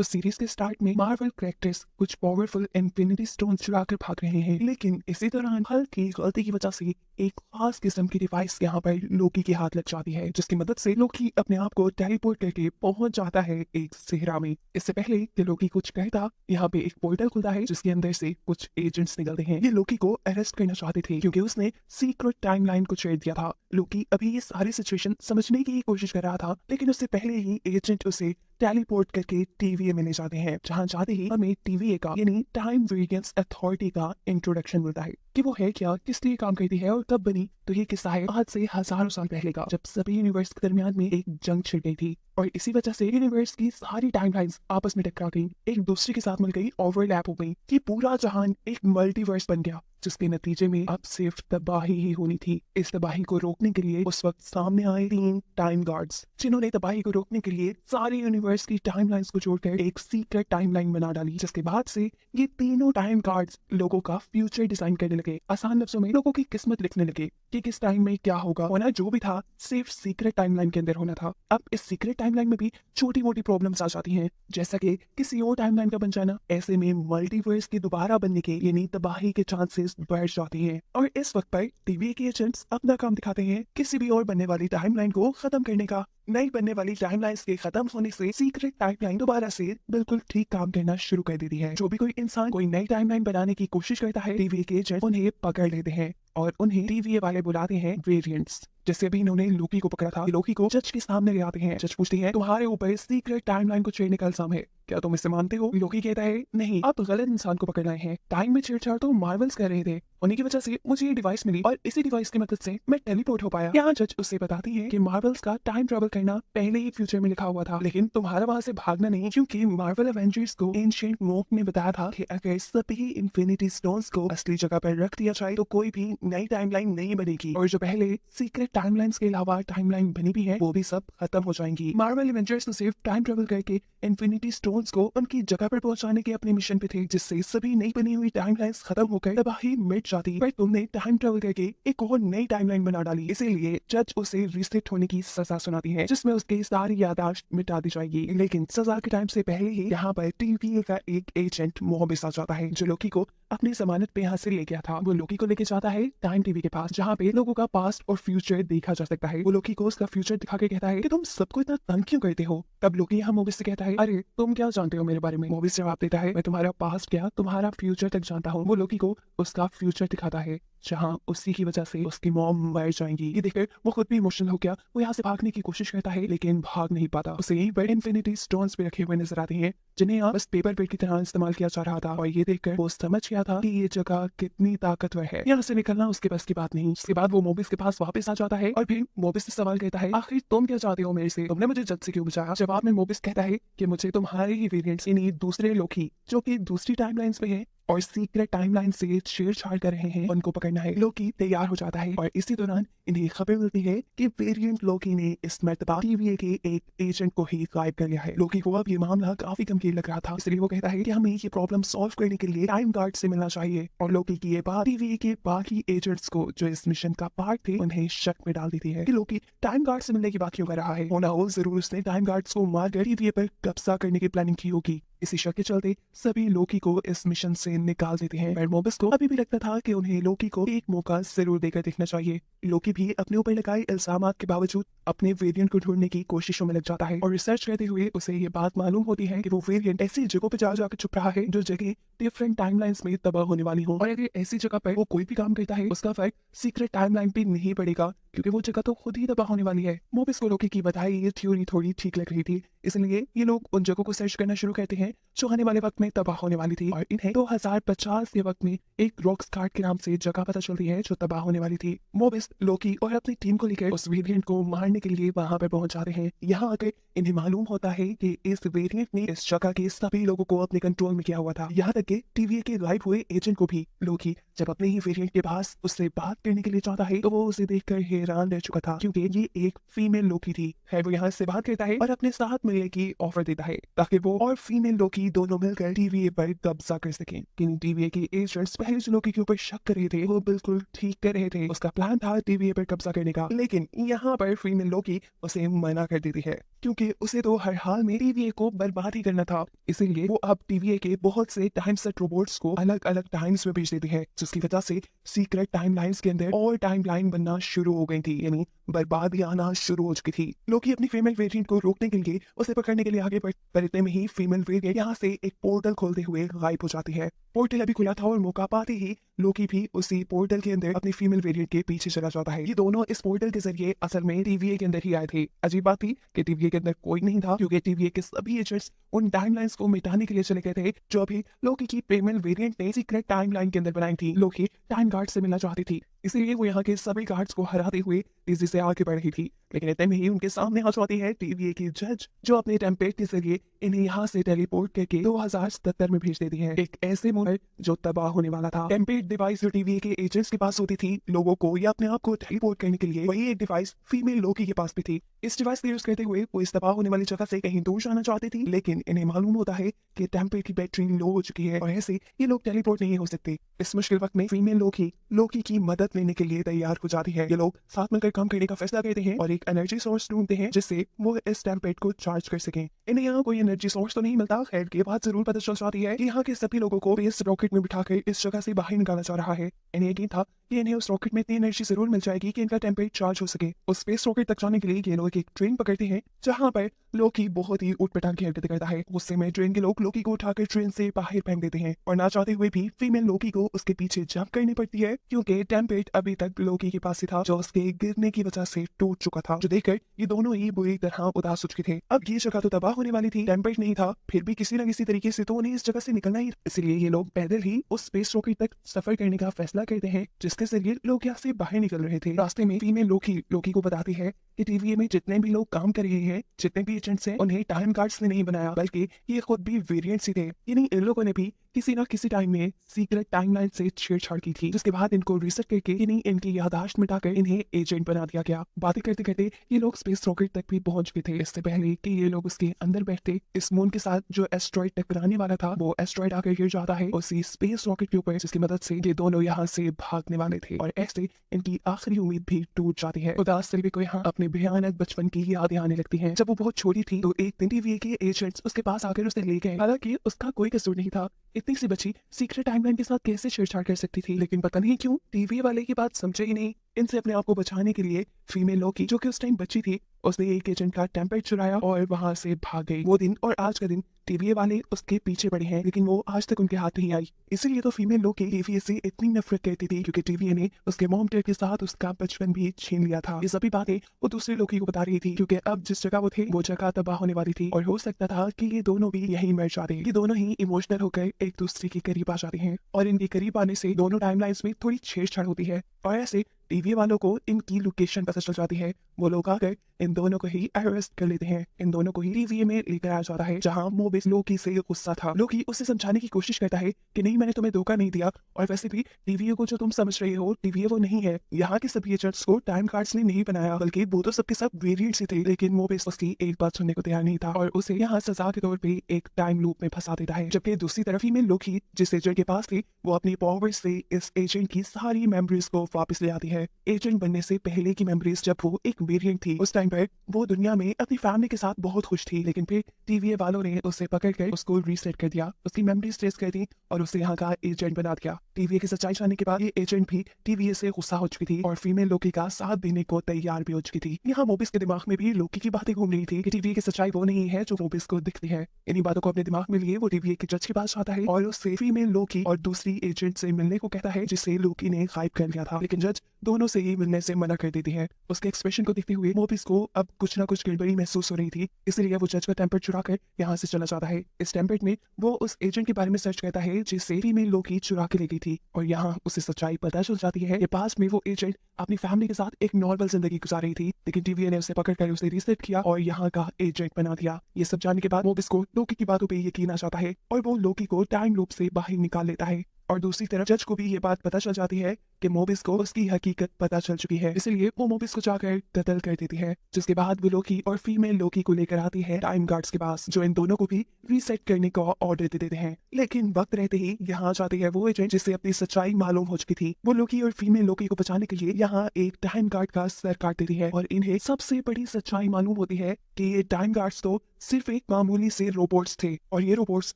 तो सीरीज के स्टार्ट में मार्वल कैरेक्टर्स कुछ पावरफुल इन्फिनिटी स्टोन चुरा कर भाग रहे हैं, लेकिन इसी दौरान हल्क की गलती की वजह से एक खास किस्म की डिवाइस यहाँ पर लोकी के हाथ लग जाती है, जिसकी मदद से लोकी अपने आप को टेलीपोर्ट करके पहुंच जाता है एक सेहरा में। इससे पहले कि लोकी कुछ कहता, यहाँ पे एक पोर्टल खुलता है जिसके अंदर से कुछ एजेंट्स निकलते हैं। ये लोकी को अरेस्ट करना चाहते थे क्योंकि उसने सीक्रेट टाइमलाइन को छेड़ दिया था। लोकी अभी ये सारी सिचुएशन समझने की कोशिश कर रहा था, लेकिन उससे पहले ही एजेंट उसे टेलीपोर्ट करके टीवीए में ले जाते हैं, जहां जाते ही हमें टीवीए का यानी टाइम वेरिएंस अथॉरिटी का इंट्रोडक्शन मिलता है कि वो है क्या, किस लिए काम करती है और कब बनी। तो ये किस्सा है आज से हजारों साल पहले का, जब सभी यूनिवर्स के दरमियान में एक जंग छिड़ गई थी और इसी वजह से यूनिवर्स की सारी टाइमलाइंस आपस में टकरा गई, एक दूसरे के साथ मिल गई, ओवरलैप हो गई कि पूरा जहान एक मल्टीवर्स बन गया, जिसके नतीजे में अब सिर्फ तबाही ही होनी थी। इस तबाही को रोकने के लिए उस वक्त सामने आए 3 टाइम गार्ड्स, जिन्होंने तबाही को रोकने के लिए सारे यूनिवर्स की टाइमलाइंस को जोड़कर एक सीक्रेट टाइमलाइन बना डाली। जिसके बाद से ये तीनों टाइम गार्ड्स लोगों का फ्यूचर डिजाइन करने लगे, आसान लफ्जों में लोगों की किस्मत लिखने लगे कि किस टाइम में क्या होगा। होना जो भी था सिर्फ सीक्रेट टाइमलाइन के अंदर होना था। अब इस सीक्रेट टाइमलाइन में भी छोटी मोटी प्रॉब्लम्स आ जाती हैं, जैसा कि किसी और टाइमलाइन का बन जाना। ऐसे में मल्टीवर्स के दोबारा बनने के यानी तबाही के चांसेस बढ़ जाते हैं और इस वक्त पर टीवी के एजेंट्स अपना काम दिखाते हैं किसी भी और बनने वाली टाइमलाइन को खत्म करने का। नई बनने वाली टाइमलाइंस के खत्म होने से सीक्रेट टाइमलाइन दोबारा से बिल्कुल ठीक काम करना शुरू कर देती है। जो भी कोई इंसान कोई नई टाइमलाइन बनाने की कोशिश करता है, टीवी के एजेंट उन्हें पकड़ लेते हैं और उन्हें टीवीए वाले बुलाते हैं वेरिएंट्स। जैसे अभी इन्होंने लोकी को पकड़ा था, लोकी को जज के सामने ले आते हैं। जज पूछते हैं तुम्हारे ऊपर सीक्रेट टाइमलाइन को छेड़ने का इल्जाम है, क्या तुम इसे मानते हो? लोकी कहता है नहीं, आप गलत इंसान को पकड़ रहे हैं। टाइम में छेड़छाड़ तो मार्वल्स कर रहे थे, उन्हीं की वजह से मुझे ये डिवाइस मिली और इसी डिवाइस की मदद से मैं टेलीपोर्ट हो पाया। यहाँ जज उससे बताती है कि मार्वल्स का टाइम ट्रेवल करना पहले ही फ्यूचर में लिखा हुआ था, लेकिन तुम्हारा वहां से भागना नहीं, क्योंकि मार्वल एवेंजर्स को एंशिएंट वॉक ने बताया था कि अगर सभी इंफिनिटी स्टोन्स को असली जगह पर रख दिया जाए तो कोई भी नई टाइमलाइन नहीं बनेगी और जो पहले सीक्रेट टाइमलाइंस के अलावा टाइमलाइन बनी भी है वो भी सब खत्म हो जाएंगी। मार्वल एवेंजर्स तो सिर्फ टाइम ट्रेवल करके इंफिनिटी स्टोन्स को उनकी जगह पर पहुंचाने के अपने मिशन पे थे, जिससे सभी नई बनी हुई टाइमलाइंस खत्म होकर तबाही मिट जाती। पर तुमने टाइम ट्रेवल करके एक और नई टाइमलाइन बना डाली, इसीलिए जज उसे रिसेट होने की सजा सुनाती है, जिसमें उसकी सारी याददाश्त मिटा दी जाएगी। लेकिन सजा के टाइम से पहले ही यहाँ पर टीवीए का एक एजेंट मोहबिस आ जाता है, जो लोकी को अपनी जमानत पे यहाँ से ले गया था। वो लोकी को लेके जाता है टाइम टीवी के पास, जहाँ पे लोगों का पास्ट और फ्यूचर देखा जा सकता है। वो लोकी को उसका फ्यूचर दिखा के कहता है कि तुम सबको इतना तंग क्यों करते हो? तब लोकी यहाँ मोबिस से कहता है अरे तुम क्या जानते हो मेरे बारे में? मोबिस जवाब देता है मैं तुम्हारा पास्ट क्या तुम्हारा फ्यूचर तक जानता हूँ। वो लोकी को उसका फ्यूचर दिखाता है, जहाँ उसी की वजह से उसकी मॉम मर जाएंगी। ये देखकर वो खुद भी इमोशनल हो गया। वो यहाँ से भागने की कोशिश करता है लेकिन भाग नहीं पाता। उसे यहीं पर इन्फिनिटी स्टोन्स पे रखे हुए नजर आते हैं, जिन्हें यहाँ बस पेपर वेट की तरह इस्तेमाल किया जा रहा था और ये देखकर वो समझ गया था कि ये जगह कितनी ताकतवर है। यहाँ से निकलना उसके बस की बात नहीं। उसके बाद वो मोबिस के पास वापस आ जाता है और फिर मोबिस से सवाल कहता है आखिर तुम क्या चाहते हो मेरे से? तुमने मुझे जज से क्यों बचाया? जवाब में मोबिस कहता है कि मुझे तुम्हारे ही वेरिएंट्स यानी दूसरे लोकी जो कि दूसरी टाइमलाइंस में है और सीक्रेट टाइमलाइन से छेड़छाड़ कर रहे हैं उनको पकड़ना है। लोकी तैयार हो जाता है और इसी दौरान इन्हें खबर मिलती है कि वेरिएंट लोकी ने इस मर्तबा टीवीए के एक एजेंट को ही गायब कर लिया है। लोकी को अब ये मामला काफी गंभीर लग रहा था, इसलिए वो कहता है कि हमें ये प्रॉब्लम सॉल्व करने के लिए टाइम गार्ड से मिलना चाहिए। और लोकी की ये बात टीवीए के बाकी एजेंट्स को जो इस मिशन का पार्ट थे उन्हें शक में डाल देती है कि लोकी टाइम गार्ड से मिलने की बात क्यों कर रहा है। होना हो जरूर उसने टाइम गार्ड्स को मारकर टीवीए पर कब्जा करने की प्लानिंग की होगी। इसी शक के चलते सभी लोकी को इस मिशन से निकाल देते हैं। पर मोबिस को अभी भी लगता था कि उन्हें लोकी को एक मौका जरूर देकर देखना चाहिए। लोकी भी अपने ऊपर लगाए इल्जामात के बावजूद अपने वेरिएंट को ढूंढने की कोशिशों में लग जाता है और रिसर्च करते हुए उसे ये बात मालूम होती है कि वो वेरिएंट ऐसी जगहों पर जाकर छुप रहा है जो जगह डिफरेंट टाइमलाइंस में तबाह होने वाली हो, और अगर ऐसी जगह पर वो कोई भी काम करता है उसका फर्क सीक्रेट टाइमलाइन पे नहीं पड़ेगा, क्योंकि वो जगह तो खुद ही तबाह होने वाली है। मोबिस को लोकी की बताई ये थ्योरी थोड़ी ठीक लग रही थी, इसलिए ये लोग उन जगहों को सर्च करना शुरू करते हैं जो आने वाले वक्त में तबाह होने वाली थी और इन्हें 2050 के वक्त में एक रॉक स्टार्ट के नाम से जगह पता चलती है जो तबाह होने वाली थी। मोबिस लोकी और अपनी टीम को लेकर उस वेरिएंट को मारने के लिए वहां पर पहुंच जाते हैं। यहाँ आकर इन्हें मालूम होता है कि इस वेरिएंट ने इस जगह के सभी लोगों को अपने कंट्रोल में किया हुआ था, यहाँ तक कि टीवीए के गायब हुए एजेंट को भी। लोकी जब अपने ही वेरिएंट के पास उससे बात करने के लिए चाहता है तो वो उसे देखकर हैरान रह चुका था, क्योंकि ये एक फीमेल लोकी थी। है वो यहाँ से बात करता है और अपने साथ मिलने की ऑफर देता है ताकि वो और फीमेल लोकी दोनों मिलकर टीवीए पर कब्जा कर सकें। लेकिन टीवीए के एजेंट्स पहले जो लोकी के ऊपर शक कर रहे थे वो बिल्कुल ठीक कर रहे थे। उसका प्लान था टीवीए पर कब्जा करने का, लेकिन यहाँ पर फीमेल लोकी उसे मना कर देती है क्योंकि उसे तो हर हाल में टीवीए को बर्बाद ही करना था। इसीलिए वो अब टीवीए के बहुत से टाइम सेट रोबोट्स को अलग अलग टाइम्स में भेज देती है, जिसकी वजह से सीक्रेट टाइमलाइंस के अंदर और टाइमलाइन बनना शुरू हो गई थी, यानी बर्बादी आना शुरू हो चुकी थी। लोकी अपनी फीमेल वेरिएंट को रोकने के लिए उसे पकड़ने के लिए आगे बढ़, पर इतने में ही फीमेल वेरिएंट यहाँ से एक पोर्टल खोलते हुए गायब हो जाती है। पोर्टल अभी खुला था और मौका पाते ही लोकी भी उसी पोर्टल के अंदर अपनी फीमेल वेरिएंट के पीछे चला जाता है। ये दोनों इस पोर्टल के जरिए असल में टीवीए के अंदर ही आए थे। अजीब बात थी कि टीवीए के अंदर कोई नहीं था क्योंकि टीवीए के सभी एजेंट्स उन टाइमलाइंस को मिटाने के लिए चले गए थे जो अभी लोकी की फीमेल वेरिएंट ने सीक्रेट टाइमलाइन के अंदर बनाई थी। लोकी टाइम गार्ड से मिलना चाहती थी, इसीलिए वो यहाँ के सभी गार्ड्स को हराते हुए तेजी से आगे बढ़ रही थी। लेकिन इतने में ही उनके सामने आ जाती है टीवीए की जज, जो अपने टेम्पलेट के जरिए इन्हें यहाँ से टेलीपोर्ट करके 2077 में भेज देती है, एक ऐसे मुल्क जो तबाह होने वाला था। टेम्पलेट डिवाइस जो टीवीए के एजेंट्स के पास होती थी लोगों को या अपने आप को टेलीपोर्ट करने के लिए, वही एक डिवाइस फीमेल लोकी के पास भी थी। इस डिवाइस का यूज करते हुए वो इस तबाह होने वाली जगह से कहीं दूर जाना चाहती थी, लेकिन इन्हें मालूम होता है कि टेम्पलेट की बैटरी लो हो चुकी है और ऐसे ये लोग टेलीपोर्ट नहीं हो सकते। इस मुश्किल वक्त में फीमेल लोकी की मदद लेने के लिए तैयार हो जाती है। ये लोग साथ मिलकर काम करने का फैसला करते हैं और एक एनर्जी सोर्स ढूंढते हैं जिससे वो इस टेम्पलेट को चार्ज कर सकें। इन्हें यहाँ कोई एनर्जी सोर्स तो नहीं मिलता। खैर के बाद जरूर पता चल जाती है कि यहाँ के सभी लोगों को इस रॉकेट में बिठाकर इस जगह से बाहर निकाला जा रहा है। इन्हें यकीन था कि इन्हें उस रॉकेट में इतनी एनर्जी जरूर मिल जाएगी कि इनका टेम्पलेट चार्ज हो सके। उस स्पेस रॉकेट तक जाने के लिए ये लोग एक ट्रेन पकड़ते हैं जहाँ पर लोकी बहुत ही उठपटांग की हरकतें करता है। गुस्से में ट्रेन के लोग लोकी को उठाकर ट्रेन से बाहर फेंक देते हैं और ना चाहते हुए भी फीमेल लोकी को उसके पीछे जंप करनी पड़ती है क्योंकि टेम्पलेट अभी तक लोकी के पास ही था जो उसके गिरने की वजह से टूट चुका था, जो देखकर ये दोनों ही बुरी तरह उदास हो चुके थे। अब ये जगह तो तबाह होने वाली थी, टेम्पलेट नहीं था, फिर भी किसी न किसी तरीके से तो उन्हें इस जगह से निकलना ही, इसलिए ये लोग पैदल ही उस स्पेस रॉकेट तक सफर करने का फैसला करते हैं जिसके जरिए लोग यहाँ से बाहर निकल रहे थे। रास्ते में फीमेल लोकी को बताती है कि टीवीए में जितने भी लोग काम कर रहे हैं, जितने भी एजेंट्स हैं, उन्हें टाइम गार्ड्स ने नहीं बनाया बल्कि ये खुद भी वेरिएंट्स ही थे। यानी इन लोगों ने भी किसी न किसी टाइम में सीक्रेट टाइमलाइन से छेड़छाड़ की थी, जिसके बाद इनको रिसर्च करके इनकी याददाश्त मिटाकर इन्हें एजेंट बना दिया गया। बातें करते करते ये लोग स्पेस रॉकेट तक भी पहुंच गए थे। इससे पहले कि ये लोग उसके अंदर बैठते, इस मून के साथ जो एस्ट्रॉइड टकराने वाला था वो एस्ट्रॉइड आकर गिर जाता है उसी स्पेस रॉकेट के ऊपर, जिसकी मदद से ये दोनों यहाँ से भागने वाले थे और ऐसे इनकी आखिरी उम्मीद भी टूट जाती है। उदास सभी को यहाँ अपने भयानक बचपन की यादें आने लगती हैं। जब वो बहुत छोटी थी तो एक दिन टीवीए के एजेंट्स उसके पास आकर उसे ले गए, हालांकि उसका कोई कसूर नहीं था। इतनी सी बच्ची सीक्रेट टाइमलाइन के साथ कैसे छेड़छाड़ कर सकती थी, लेकिन पता नहीं क्यों टीवी वाले की बात समझे ही नहीं। इनसे अपने आप को बचाने के लिए फीमेल लोकी, जो कि उस टाइम बच्ची थी, उसने एक एजेंट का टेम्पलेट चुराया और वहां से भाग गई। वो दिन और आज का दिन टीवीए वाले उसके पीछे पड़े हैं, लेकिन वो आज तक उनके हाथ नहीं आई। इसीलिए तो फीमेल लोकी टीवीए से इतनी नफरत करती थी क्योंकि टीवीए ने उसके मॉम डैड के साथ उसका बचपन भी छीन लिया था। ये सभी बातें वो दूसरे लोकी को बता रही थी क्योंकि अब जिस जगह वो थे वो जगह तबाह होने वाली थी और हो सकता था कि ये दोनों भी यही मर जाते। ये दोनों ही इमोशनल होकर एक दूसरे के करीब आ जाते हैं और इनके करीब आने से दोनों टाइमलाइंस में थोड़ी छेड़छाड़ होती है और ऐसे टीवी वालों को इनकी लोकेशन पता चल जाती है। वो लोग आकर इन दोनों को ही अरेस्ट कर लेते हैं। इन दोनों को ही टीवी में लेकर आया जाता है जहां मोबिस लोकी से गुस्सा था। लोकी उसे समझाने की कोशिश करता है कि नहीं, मैंने तुम्हें धोखा नहीं दिया और वैसे भी टीवी को जो तुम समझ रहे हो टीवी वो नहीं है। यहाँ के सभी एजेंट्स को टाइम कार्ड्स ने नहीं बनाया बल्कि वो तो सबके सब वेरिएंट्स ही थे। लेकिन मोबिस उसकी एक बात सुनने को तैयार नहीं था और उसे यहाँ सजा के तौर पे एक टाइम लूप में फंसा देता है। जबकि दूसरी तरफ ही में लोकी जिस एजेंट के पास थी वो अपनी पावर से इस एजेंट की सारी मेमोरीज को वापस ले आती है। एजेंट बनने से पहले की मेमोरीज, जब वो एक वेरिएंट थी, उस टाइम पर वो दुनिया में अपनी फैमिली के साथ बहुत खुश थी, लेकिन फिर टीवीए वालों ने उसे पकड़कर उसको रीसेट कर दिया, उसकी मेमोरीज ट्रेस कर दी और उसे यहाँ का एजेंट बना दिया। टीवीए की सच्चाई जानने के बाद ये एजेंट भी टीवीए से गुस्सा हो चुकी थी और फीमेल लोकी का साथ देने को तैयार भी हो चुकी थी। यहाँ मोबिस के दिमाग में भी लोकी की बातें घूम रही थी कि टीवीए की सच्चाई वो नहीं है जो मोबिस को दिखती है। इन्हीं बातों को अपने दिमाग में लिए वो टीवीए के जज के पास आता है और उससे फीमेल लोकी और दूसरी एजेंट से मिलने को कहता है जिसे लोकी ने गायब कर लिया था, लेकिन जज दोनों से ही मिलने से मना कर देती है। उसके एक्सप्रेशन को देखते हुए मोबिस को अब कुछ ना कुछ गड़बड़ी महसूस हो रही थी, इसलिए वो जज का टेम्पलेट चुरा कर यहाँ से चला जाता है। इस टेम्पलेट में वो उस एजेंट के बारे में सर्च करता है जिसे फीमेल लोकी चुरा के ले गई थी और यहाँ उसे सच्चाई पता चल जाती है कि पास में वो एजेंट अपनी फैमिली के साथ एक नॉर्मल जिंदगी गुजार रही थी, लेकिन टीवीए ने उसे पकड़कर उसे रीसेट किया और यहाँ का एजेंट बना दिया। ये सब जानने के बाद मोबिस को लोकी की बातों पर यकीन आ जाता है और वो लोकी को टाइम लूप से बाहर निकाल लेता है। और दूसरी तरफ जज को भी ये बात पता चल जाती है कि मोबिस को उसकी हकीकत पता चल चुकी है, इसलिए वो मोबिस को जाकर कत्ल कर देती है। जिसके बाद वो लोकी और फीमेल लोकी को लेकर आती है टाइम गार्ड्स के पास, जो इन दोनों को भी रीसेट करने का ऑर्डर दे देते हैं। लेकिन वक्त रहते ही यहाँ जाती है वो एजेंट जिसे अपनी सच्चाई मालूम हो चुकी थी। वो लोकी और फीमेल लोकी को बचाने के लिए यहाँ एक टाइम गार्ड का सर काट देती है और इन्हें सबसे बड़ी सच्चाई मालूम होती है कि ये टाइम गार्ड्स तो सिर्फ एक मामूली से रोबोट्स थे और ये रोबोट्स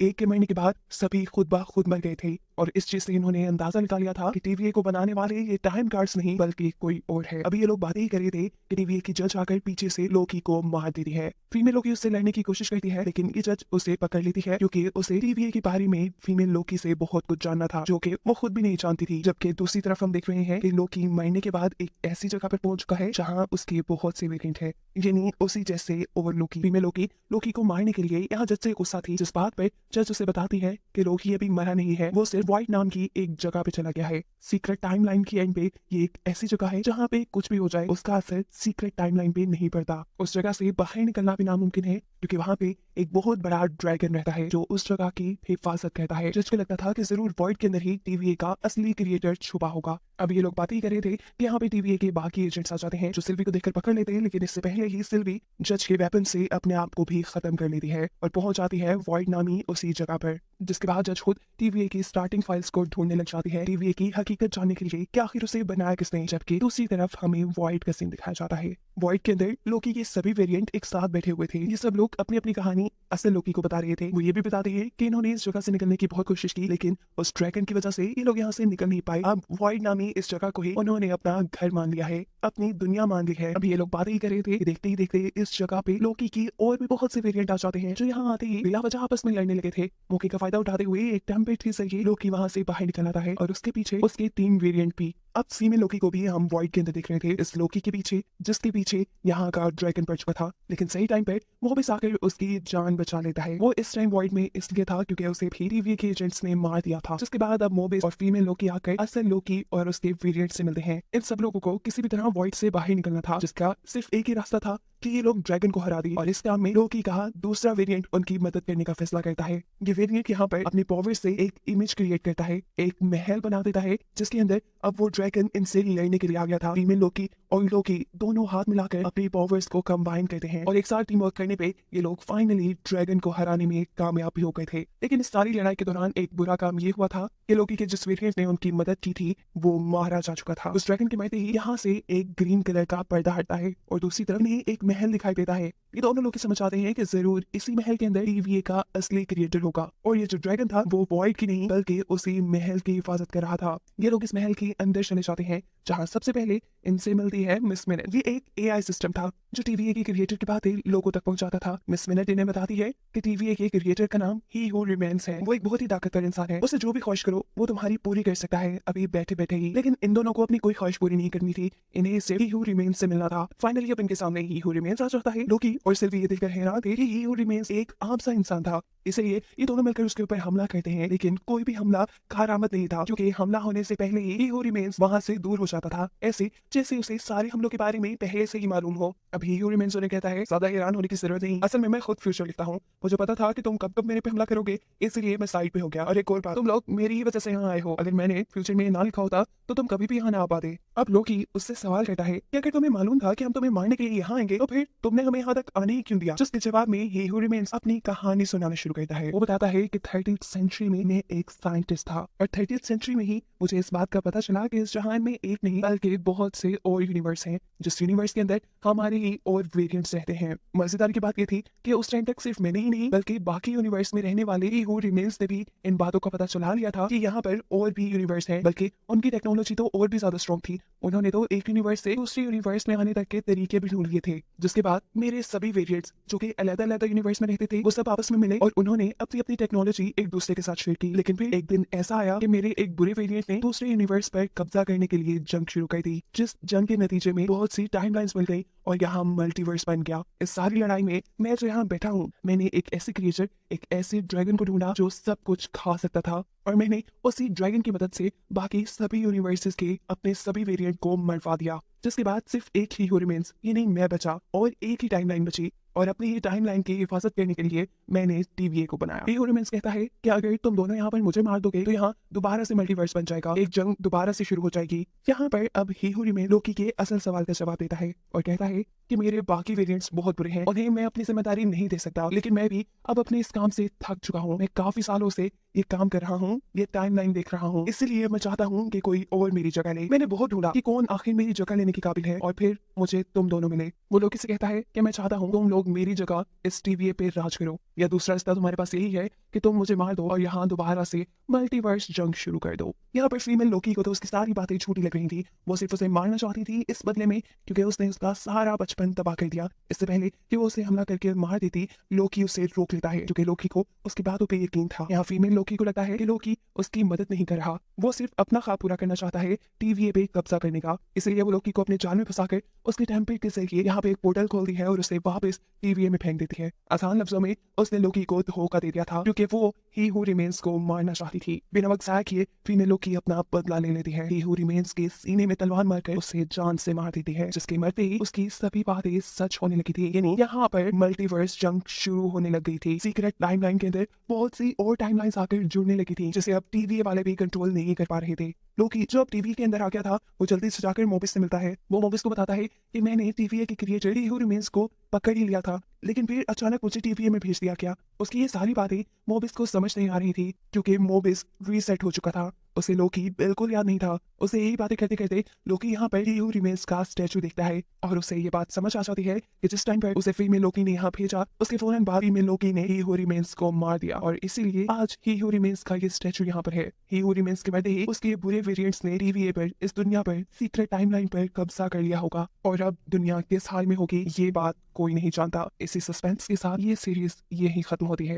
एक के मरने के बाद सभी खुद ब खुद मर गए थे। और इस चीज से इन्होंने अंदाजा निकाल लिया था कि टीवीए को बनाने वाले ये टाइम गार्ड्स नहीं बल्कि कोई और है। अभी ये लोग बातें ही कर रहे थे कि टीवीए की जज आकर पीछे से लोकी को मार देती है। फीमेल लोकी उससे लड़ने की कोशिश करती है लेकिन ये जज उसे पकड़ लेती है क्योंकि उसे टीवीए के बारे में फीमेल लोकी से बहुत कुछ जानना था जो कि वो खुद भी नहीं जानती थी। जबकि दूसरी तरफ हम देख रहे हैं कि लोकी मरने के बाद एक ऐसी जगह पर पहुंच चुका है जहाँ उसके बहुत से वेरिएंट है, यानी उसी जैसे ओवर लोकी। फीमेल लोकी को मारने के लिए यहाँ जज से गुस्सा थी, जिस बात पर जज उसे बताती है कि लोकी अभी मरा नहीं है, वो सिर्फ व्हाइट नाम की एक जगह पे चला गया है। सीक्रेट टाइमलाइन की एंड पे ये एक ऐसी जगह है जहाँ पे कुछ भी हो जाए उसका असर सीक्रेट टाइमलाइन पे नहीं पड़ता। उस जगह से बाहर निकलना भी नामुमकिन है क्योंकि वहाँ पे एक बहुत बड़ा ड्रैगन रहता है जो उस जगह की हिफाजत करता है। जज को लगता था कि जरूर वॉइड के अंदर ही टीवीए का असली क्रिएटर छुपा होगा। अब ये लोग बातें ही कर रहे थे कि यहाँ पे टीवीए के बाकी एजेंट्स आ जाते हैं जो सिल्वी को देखकर पकड़ लेते हैं, लेकिन इससे पहले ही सिल्वी जज के वेपन से अपने आप को भी खत्म कर लेती है और पहुंच जाती है वॉइड नामी उसी जगह पर। जिसके बाद जज खुद टीवीए की स्टार्टिंग फाइल्स को ढूंढने लग जाती है, टीवीए की हकीकत जानने के लिए कि आखिर उसे बनाया किसने। जबकि दूसरी तरफ हमें वॉइड का सीन दिखाया जाता है। वॉइड के अंदर लोकी के सभी वेरिएंट एक साथ बैठे हुए थे। ये सब लोग अपनी अपनी कहानी असल लोकी को बता रहे थे। वो ये भी बताते हैं कि इन्होंने इस जगह से निकलने की बहुत कोशिश की लेकिन उस ड्रैगन की वजह से ये लोग यहाँ से निकल नहीं पाए। अब वॉइड नामी इस जगह को ही उन्होंने अपना घर मान लिया है, अपनी दुनिया मान ली है। अब ये लोग बातें ही कर रहे थे, देखते ही देखते इस जगह पे लोकी की और भी बहुत से वेरिएंट आ जाते हैं जो यहाँ आते ही बिला वजह आपस में लड़ने लगे थे। मौके का फायदा उठाते हुए एक टेम्परेचर से ही लोकी वहाँ से बाहर निकल आता है और उसके पीछे उसके 3 वेरिएंट भी। अब फीमेल लोकी को भी हम वॉइड के अंदर देख रहे थे, इस लोकी के पीछे जिसके पीछे यहाँ का ड्रैगन पड़ चुका था, लेकिन सही टाइम पे वो भी आकर उसकी जान बचा लेता है। वो इस टाइम वॉइड में इसलिए था क्योंकि उसे भी टीवीए के एजेंट्स ने मार दिया था। जिसके बाद अब मोबिस और फीमेल लोकी आकर असल लोकी और उसके वेरिएंट से मिलते हैं। इन सब लोगों को किसी भी तरह वॉइड से बाहर निकलना था, जिसका सिर्फ एक ही रास्ता था कि ये लोग ड्रैगन को हरा दिए। और इस काम में लोकी का दूसरा वेरिएंट उनकी मदद करने का फैसला करता है। ये वेरिएंट यहाँ पर अपनी पावर से एक इमेज क्रिएट करता है, एक महल बना देता है जिसके अंदर अब वो ड्रैगन इनसे लड़ने के लिए आ गया था। फीमेल लोकी और लोकी दोनों हाथ मिलाकर अपनी पावर्स को कंबाइन करते हैं और एक साथ टीम वर्क करने पे ये लोग फाइनली ड्रैगन को हराने में कामयाब भी हो गए थे। लेकिन इस सारी लड़ाई के दौरान एक बुरा काम ये हुआ था कि लोकी के जिस वेरिएंट ने उनकी मदद की थी वो मारा जा चुका था। उस ड्रैगन के मरते ही यहाँ से एक ग्रीन कलर का पर्दा हटता है और दूसरी तरफ में एक महल दिखाई देता है। ये दोनों लोग समझ आते हैं कि जरूर इसी महल के अंदर टीवीए का असली क्रिएटर होगा और ये जो ड्रैगन था वो वॉइड की नहीं बल्कि उसी महल की हिफाजत कर रहा था। ये लोग इस महल के अंदर चले जाते हैं जहाँ सबसे पहले इनसे मिलती है मिस मिनट। ये एक एआई सिस्टम था जो टीवीए के क्रिएटर की बातें लोगों तक पहुंचाता था। मिस मिनट इन्हें बताती है कि टीवीए के क्रिएटर का नाम ही हू रिमेन्स है। वो एक बहुत ही ताकतवर इंसान है, उसे जो भी ख्वाहिश करो वो तुम्हारी पूरी कर सकता है अभी बैठे बैठे ही। लेकिन इन दोनों को अपनी कोई ख्वाहिश पूरी नहीं करनी थी, इन्हें सिर्फ ही हू रिमेन्स से मिलना था। फाइनली अब इनके सामने ही हू रिमेन्स आ जाता है। लोकी और सिल्वी ये देखकर हैरान थे कि ही हू रिमेन्स एक आम सा इंसान था, इसलिए ये दोनों मिलकर उसके ऊपर हमला करते हैं। लेकिन कोई भी हमला कारामद नहीं था क्योंकि हमला होने से पहले ही हू रिमेन्स वहां से दूर हो जाता था, ऐसे जैसे उसे सारे हमलों के बारे में पहले से ही मालूम हो। अब हू रिमेन्स उन्हें कहता है ज्यादा हैरान होने की जरूरत नहीं, असल में मैं खुद फ्यूचर लिखता हूँ, मुझे पता था कि तुम कब कब मेरे पे हमला करोगे इसलिए मैं साइड पे हो गया। और एक और बात, तुम लोग मेरी ही वजह से यहाँ आए हो, अगर मैंने फ्यूचर में ना लिखा होता तो तुम कभी भी यहाँ ना आ पाते। अब लोकी उससे सवाल करता है कि अगर तुम्हें मालूम था कि हम तुम्हें मारने के लिए यहाँ आएंगे तो फिर तुमने हमें यहाँ तक आने ही क्यों दिया। जिसके जवाब में हू रिमेन्स अपनी कहानी सुनाना शुरू करता है। वो बताता है कि 30th सेंचुरी में मैं एक साइंटिस्ट था और 30th सेंचुरी में ही मुझे इस बात का पता चला कि इस जहान में एक नहीं बल्कि बहुत से और यूनिवर्स हैं, जिस यूनिवर्स के अंदर हमारे ही और वेरिएंट्स रहते हैं। मजेदार की बात ये थी कि उस टाइम तक सिर्फ मैंने ही नहीं बल्कि बाकी यूनिवर्स में रहने वाले ही हू रिमेन्स ने भी इन बातों का पता चला लिया था कि यहाँ पर और भी यूनिवर्स हैं, बल्कि उनकी टेक्नोलॉजी तो और भी ज्यादा स्ट्रॉन्ग थी। उन्होंने तो एक यूनिवर्स से दूसरे यूनिवर्स में आने तक के तरीके भी ढूंढ लिए थे। जिसके बाद मेरे सभी वेरिएंट्स जो कि अलग-अलग यूनिवर्स में रहते थे वो सब आपस में मिले और उन्होंने अपनी अपनी टेक्नोलॉजी एक दूसरे के साथ शेयर की। लेकिन फिर एक दिन ऐसा आया कि मेरे एक बुरे वेरिएंट ने दूसरे यूनिवर्स पर कब्जा करने के लिए जंग शुरू कर दी, जिस जंग के नतीजे में बहुत सी टाइमलाइंस मिल गई और यहाँ मल्टीवर्स बन गया। इस सारी लड़ाई में मैं जो यहाँ बैठा हूँ, मैंने एक ऐसे क्रिएचर, एक ऐसे ड्रैगन को ढूंढा जो सब कुछ खा सकता था और मैंने उसी ड्रैगन की मदद से बाकी सभी यूनिवर्सेस के अपने सभी वेरिएंट को मरवा दिया। जिसके बाद सिर्फ एक ही हू रिमेन्स यानी मैं बचा और एक ही टाइमलाइन बची और अपनी ही टाइमलाइन की हिफाजत करने के लिए मैंने टीवीए को बनाया। ही हू रिमेन्स कहता है कि अगर तुम दोनों यहाँ पर मुझे मार दोगे तो यहाँ दोबारा से मल्टीवर्स बन जाएगा, एक जंग दोबारा से शुरू हो जाएगी। यहाँ पर अब ही हू रिमेन लोकी के असल सवाल का जवाब देता है और कहता है कि मेरे बाकी वेरिएंट्स बहुत बुरे हैं, उन्हें मैं अपनी जिम्मेदारी नहीं दे सकता, लेकिन मैं भी अब अपने इस काम से थक चुका हूँ। मैं काफी सालों से ये काम कर रहा हूँ, ये टाइमलाइन देख रहा हूँ, इसलिए मैं चाहता हूँ कि कोई और मेरी जगह ले। मैंने बहुत ढूंढा कि कौन आखिर मेरी जगह लेने के काबिल है और फिर मुझे तुम दोनों मिले। वो लोकी से कहता है कि मैं चाहता हूँ तुम लोग मेरी जगह इस टीवीए पे राज करो, या दूसरा रास्ता तुम्हारे पास यही है कि तुम मुझे मार दो और यहाँ दोबारा से मल्टीवर्स जंग शुरू कर दो। यहाँ पर फीमेल लोकी को तो उसकी सारी बातें झूठी लग रही थी, वो सिर्फ उसे मारना चाहती थी इस बदले में, क्योंकि उसने उसका सारा बचपन तबाह कर दिया। इससे पहले कि वो उसे हमला करके मार देती, लोकी उसे रोक लेता है, क्योंकि लोकी को उसकी बातों पे यकीन था। यहाँ फीमेल लोकी को लगता है कि लोकी उसकी मदद नहीं कर रहा, वो सिर्फ अपना ख्वाब पूरा करना चाहता है टीवीए पे कब्जा करने का। इसलिए वो लोकी को अपने जाल में फंसाकर उसके टेम्पल के जरिए यहाँ पे एक पोर्टल खोलती है और उसे वापस टीवीए में फेंक देती है। आसान लफ्जों में उसने लोकी को धोखा दे दिया था, क्योंकि वो ही हू रिमेन्स को मारना चाहती थी। बिना वक्त ज़ाया किए फीमेल लोकी अपना बदला ले लेती है। ही हू रिमेन्स के सीने में तलवार मारकर उसे जान से मार देती है, जिसके मरते ही उसकी सभी बातें सच होने लगी थी। यानी यहाँ पर मल्टीवर्स जंग शुरू होने लग गई थी। सीक्रेट टाइमलाइन के अंदर बहुत सी और टाइमलाइंस आकर जुड़ने लगी थी, जिसे अब टीवीए वाले भी कंट्रोल नहीं कर पा रहे थे। लोकी जो अब टीवी के अंदर आ गया था, वो जल्दी से जाकर मोबिस से मिलता है। वो मोबिस को बताता है कि मैंने टीवीए के क्रिएटर ही हू रिमेन्स को पकड़ ही लिया था, लेकिन फिर अचानक मुझे टीवीए में भेज दिया गया। उसकी ये सारी बातें मोबिस को समझ नहीं आ रही थी, क्योंकि मोबिस रीसेट हो चुका था। उसे लोकी बिल्कुल याद नहीं था। उसे यही बातें करते करते लोकी यहाँ पर ही हू रिमेन्स का स्टैचू देखता है और उसे ये बात समझ आ जाती है कि जिस टाइम पर उसे फीमेल लोकी ने यहाँ भेजा, उसके फौरन बाद फीमेल लोकी ने ही हू रिमेन्स को मार दिया, और इसीलिए आज ही हू रिमेन्स का ये स्टैचू यहाँ पर है। ही हू रिमेन्स के मरते ही उसके बुरे वेरिएंट्स ने टीवीए पर, इस दुनिया पर, सीक्रेट टाइमलाइन पर कब्जा कर लिया होगा, और अब दुनिया किस हाल में होगी ये बात कोई नहीं जानता। इसी सस्पेंस के साथ ये सीरीज यही खत्म होती है।